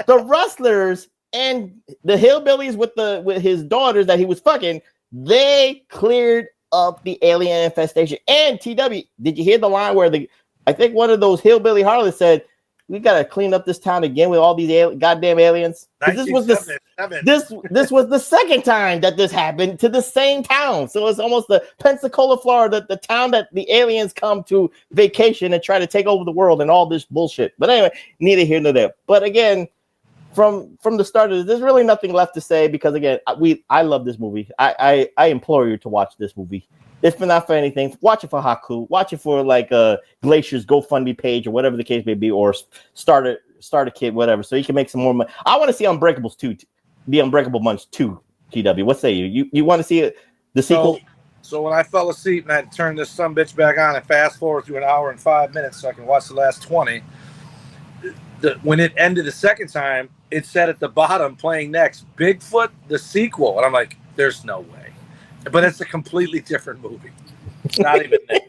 The Rustlers and the hillbillies with his daughters that he was fucking, they cleared up the alien infestation. And TW, did you hear the line where I think one of those hillbilly harlots said, "We gotta clean up this town again with all these goddamn aliens." This was the second time that this happened to the same town. So it's almost the Pensacola, Florida, the town that the aliens come to vacation and try to take over the world and all this bullshit. But anyway, neither here nor there. But again, from the start of this, there's really nothing left to say because again, I love this movie. I implore you to watch this movie. If not for anything, watch it for Haku. Watch it for like Glacier's GoFundMe page or whatever the case may be, or start a kid, whatever, so you can make some more money. I want to see Unbreakables 2, the Unbreakable Bunch 2. TW, what say you? You want to see the sequel? So when I fell asleep and I turned this sumbitch back on and fast forward through an hour and 5 minutes so I can watch the last 20. When it ended the second time, it said at the bottom, playing next, Bigfoot the sequel, and I'm like, there's no way. But it's a completely different movie. It's not even there.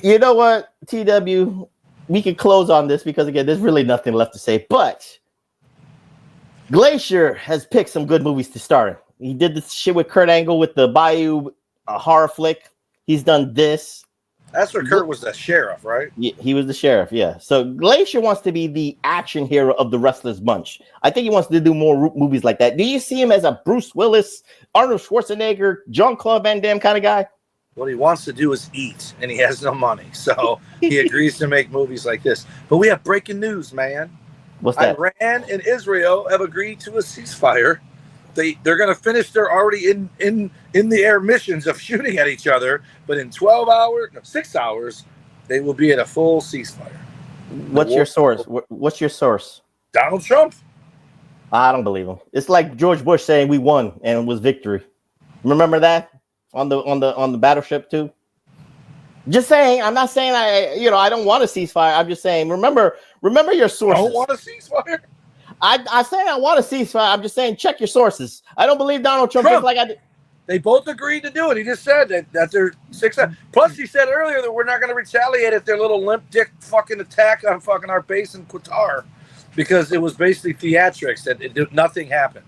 You know what, TW? We can close on this because, again, there's really nothing left to say. But Glacier has picked some good movies to star in. He did this shit with Kurt Angle with the Bayou horror flick. He's done this. That's where Kurt was the sheriff, right? Yeah, he was the sheriff, yeah. So Glacier wants to be the action hero of the Wrestlers Bunch. I think he wants to do more movies like that. Do you see him as a Bruce Willis, Arnold Schwarzenegger, Jean-Claude Van Damme kind of guy? What he wants to do is eat, and he has no money. So he agrees to make movies like this. But we have breaking news, man. What's that? Iran and Israel have agreed to a ceasefire. They're going to finish their already in the air missions of shooting at each other, but in 6 hours, they will be at a full ceasefire. What's your source? What's your source? Donald Trump. I don't believe him. It's like George Bush saying we won and it was victory. Remember that on the battleship too? Just saying. I'm not saying I don't want a ceasefire. I'm just saying remember your sources. Don't want a ceasefire? I say I want a ceasefire. I'm just saying check your sources. I don't believe Donald Trump is like I did. They both agreed to do it. He just said that they're 6 hours. Plus, he said earlier that we're not going to retaliate at their little limp dick fucking attack on fucking our base in Qatar because it was basically theatrics that nothing happened.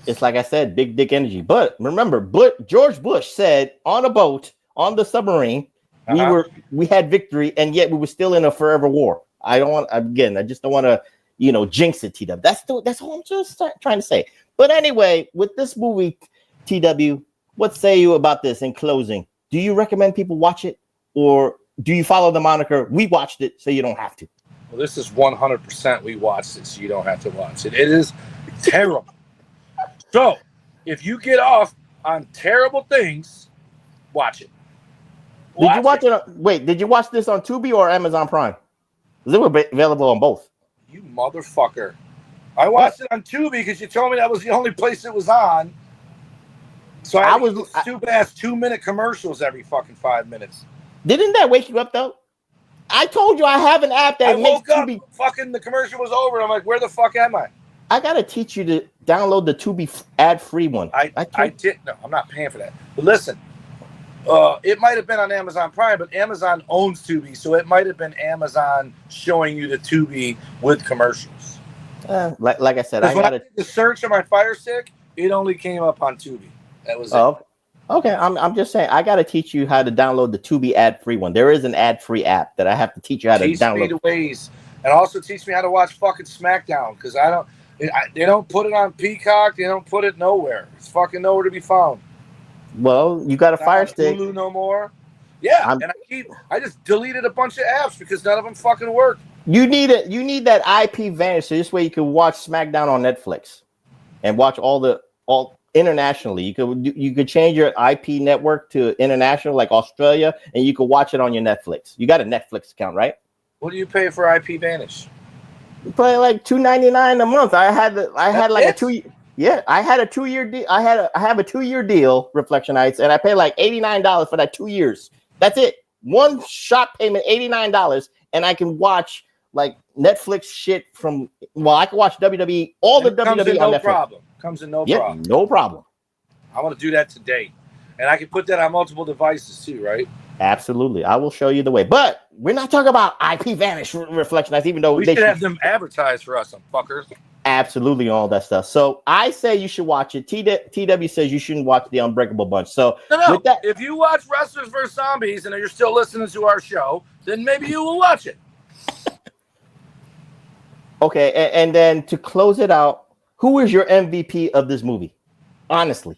It's like I said, big dick energy. But remember, George Bush said on a boat on the submarine, we had victory, and yet we were still in a forever war. I just don't want to, jinx it, TW. That's all I'm just trying to say. But anyway, with this movie, TW, what say you about this in closing? Do you recommend people watch it, or do you follow the moniker, we watched it, so you don't have to? Well, this is 100% we watched it, so you don't have to watch it. It is terrible. So, if you get off on terrible things, watch it. Did you watch it? Did you watch this on Tubi or Amazon Prime? They were available on both. You motherfucker. I watched it on Tubi because you told me that was the only place it was on. So I was stupid ass 2-minute commercials every fucking 5 minutes. Didn't that wake you up though? I told you I have an app that makes Tubi. Fucking the commercial was over. And I'm like, where the fuck am I? I gotta teach you to download the Tubi ad-free one. I did. No, I'm not paying for that. But listen, it might have been on Amazon Prime, but Amazon owns Tubi, so it might have been Amazon showing you the Tubi with commercials. Like I said, when I did the search on my Fire Stick, it only came up on Tubi. That was it. Okay. I'm just saying, I gotta teach you how to download the Tubi ad-free one. There is an ad-free app that I have to teach you how to download. Teach me the ways, and also teach me how to watch fucking SmackDown, because they don't put it on Peacock. They don't put it nowhere. It's fucking nowhere to be found. Well, you got a Fire Stick. Hulu no more. Yeah, and I just deleted a bunch of apps because none of them fucking work. You need that IP Vantage, so this way you can watch SmackDown on Netflix and watch all internationally. You could change your IP network to international, like Australia, and you could watch it on your Netflix. You got a Netflix account, right? What do you pay for IP Vantage? You pay like $2.99 a month. I had like a 2 Yeah, I had a 2-year deal. I have a 2-year deal, Reflectionites, and I pay like $89 for that 2 years. That's it. One shot payment, $89, and I can watch like Netflix shit from. Well, I can watch WWE, all the WWE on Netflix. Comes in no problem. No problem. I want to do that today, and I can put that on multiple devices too, right? Absolutely, I will show you the way. But we're not talking about IP Vanish Reflectionites, even though we should have them advertise for us, some fuckers. Absolutely, all that stuff. So I say you should watch it. TW says you shouldn't watch the Unbreakable Bunch. So no. If you watch Wrestlers vs. Zombies and you're still listening to our show, then maybe you will watch it. Okay, and then to close it out, who is your MVP of this movie? Honestly.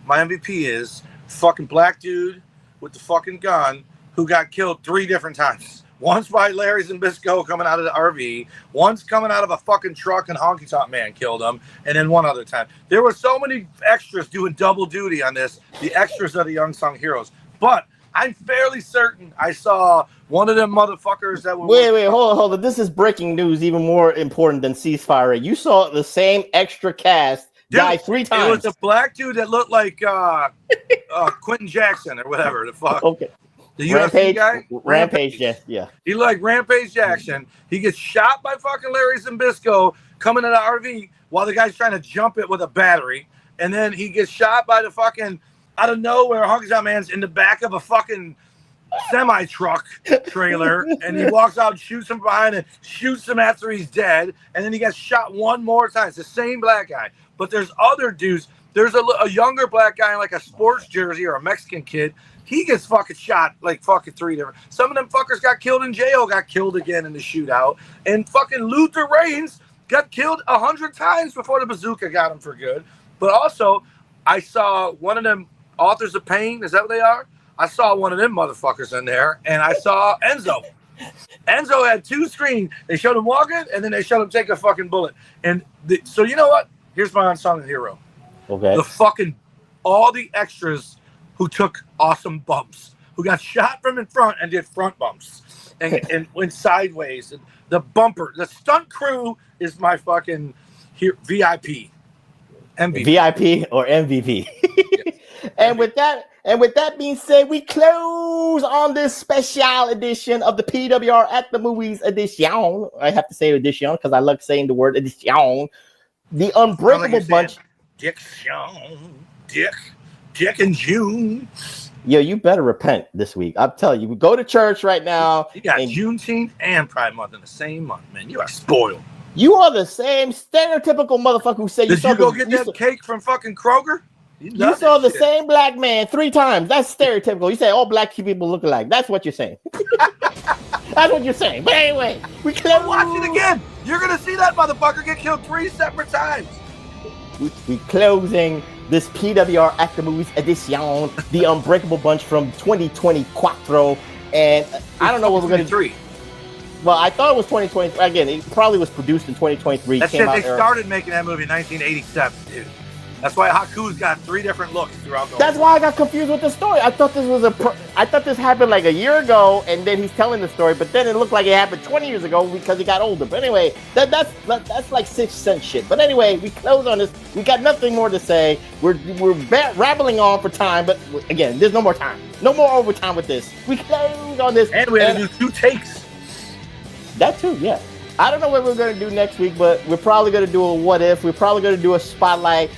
My MVP is fucking black dude with the fucking gun who got killed 3 different times. Once by Larry Zbyszko coming out of the RV, once coming out of a fucking truck and Honky Tonk Man killed him, and then one other time. There were so many extras doing double duty on this. The extras are the unsung heroes. But I'm fairly certain I saw one of them motherfuckers that were... Wait, hold on. This is breaking news, even more important than Ceasefire. You saw the same extra cast die 3 times. It was a black dude that looked like Quentin Jackson or whatever the fuck. Okay. The UFC guy? Rampage, yeah. He looked like Rampage Jackson. He gets shot by fucking Larry Zbyszko coming in an RV while the guy's trying to jump it with a battery. And then he gets shot by the fucking, out of nowhere, Honky Tonk Man's in the back of a fucking semi-truck trailer. And he walks out and shoots him behind and shoots him after he's dead. And then he gets shot one more time. It's the same black guy. But there's other dudes. There's a younger black guy in like a sports jersey or a Mexican kid. He gets fucking shot like fucking 3 different. Some of them fuckers got killed in jail, got killed again in the shootout. And fucking Luther Reigns got killed 100 times before the bazooka got him for good. But also, I saw one of them Authors of Pain. Is that what they are? I saw one of them motherfuckers in there. And I saw Enzo. Enzo had 2 screens. They showed him walking, and then they showed him take a fucking bullet. And so you know what? Here's my unsung hero. Okay. All the extras who took awesome bumps, who got shot from in front and did front bumps and went sideways. And the stunt crew is my fucking VIP. MVP. VIP or MVP. Yes. And with that being said, we close on this special edition of the PWR at the Movies edition. I have to say edition because I love saying the word edition. The Unbreakable Bunch. Dick and June. Yo, you better repent this week. I'm telling you, we go to church right now. You got Juneteenth and Pride Month in the same month, man. You are spoiled. You are the same stereotypical motherfucker who said Did you go get that cake from fucking Kroger? You saw the same black man 3 times. That's stereotypical. You say all black people look alike. That's what you're saying. That's what you're saying. But anyway, we close. Watch it again. You're gonna see that motherfucker get killed 3 separate times. We closing this PWR Actor Movies edition, the Unbreakable Bunch from 2024. And I don't know what we're gonna do. Well, I thought it was 2023. Again, it probably was produced in 2023. That's it. They started making that movie in 1987, dude. That's why Haku's got 3 different looks throughout the. That's why I got confused with the story. I thought this was I thought this happened like a year ago, and then he's telling the story. But then it looked like it happened 20 years ago because he got older. But anyway, that's like Sixth Sense shit. But anyway, we close on this. We got nothing more to say. We're rambling on for time, but again, there's no more time. No more overtime with this. We close on this, and we had to do 2 takes. That too, yeah. I don't know what we're gonna do next week, but we're probably gonna do a what if. We're probably gonna do a spotlight.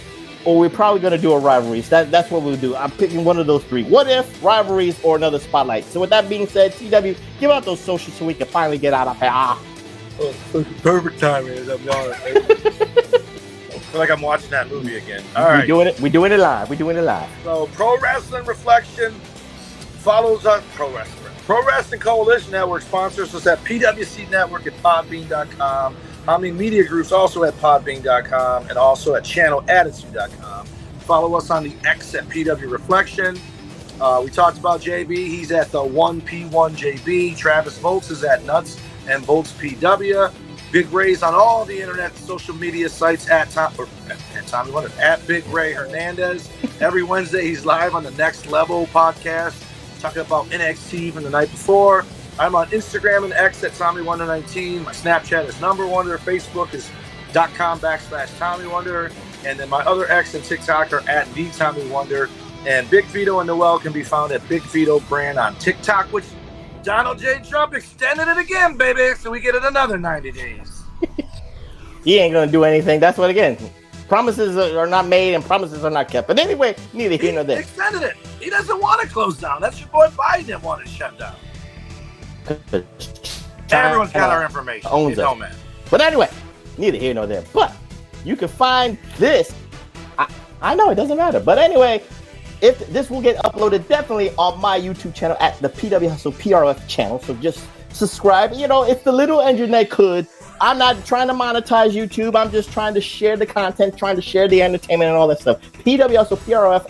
Or we're probably going to do a rivalries. That's what we'll do. I'm picking one of those 3. What if, rivalries, or another spotlight. So with that being said, TW, give out those socials so we can finally get out of here. Perfect timing. I'm on it. I feel like I'm watching that movie again. All right. We're doing it live. So Pro Wrasslin Reflection follows us. Pro Wrestling Coalition Network sponsors us at PWC Network at Podbean.com. Omni Media Group's also at Podbean.com and also at ChannelAttitude.com. Follow us on the X at PW Reflection. We talked about JB. He's at the 1P1JB. Travis Volts is at Nuts and Volts PW. Big Ray's on all the internet social media sites at Tommy Wonder, at Big Ray Hernandez. Every Wednesday he's live on the Next Level podcast talking about NXT from the night before. I'm on Instagram and X at TommyWonder19. My Snapchat is #Wonder. Facebook is .com/TommyWonder. And then my other X and TikTok are at TheTommyWonder. And Big Vito and Noel can be found at Big Vito Brand on TikTok, which Donald J. Trump extended it again, baby. So we get it another 90 days. He ain't going to do anything. That's what, again, promises are not made and promises are not kept. But anyway, neither here nor there. He extended it. He doesn't want to close down. That's your boy Biden that wanted to shut down. Everyone's got our information. Owns it. Man. But anyway, neither here nor there. But you can find this. I know it doesn't matter. But anyway, if this will get uploaded definitely on my YouTube channel at the PW Hustle PRF channel. So just subscribe. You know, if the little internet could. I'm not trying to monetize YouTube. I'm just trying to share the content, trying to share the entertainment and all that stuff. PW Hustle PRF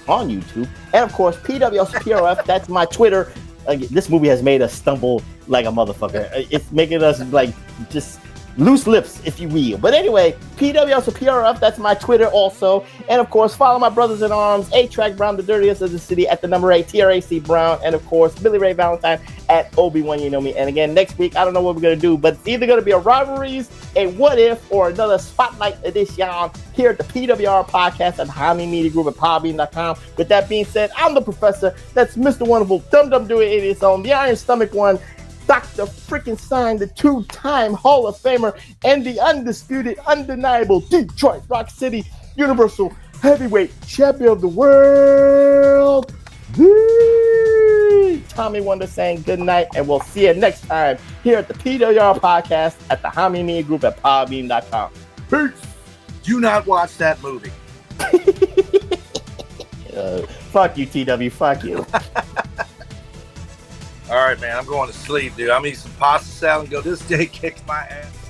on YouTube. And of course, PW Hustle PRF, that's my Twitter. This movie has made us stumble like a motherfucker. It's making us like just loose lips, if you will. But anyway, PWS or PRF, that's my Twitter also. And of course, follow my brothers in arms, A-Track Brown, the dirtiest of the city, at the number 8, TRAC Brown. And of course, Billy Ray Valentine at Obi-Wan, you know me. And again, next week, I don't know what we're going to do, but it's either going to be a rivalries, a what if, or another spotlight edition here at the PWR podcast at Hami Media Group at Podbean.com. With that being said, I'm the professor. That's Mr. Wonderful, Dum Dum Doing Idiots on the Iron Stomach One, Dr. Freaking Sign, the 2-time Hall of Famer, and the undisputed, undeniable Detroit Rock City Universal Heavyweight Champion of the World, the Tommy Wonder, saying good night, and we'll see you next time here at the PWR podcast at the Hami Media Group at Podbean.com. Peace. Do not watch that movie. Fuck you, TW. Fuck you. All right, man. I'm going to sleep, dude. I'm eating some pasta salad and go, this day kicked my ass.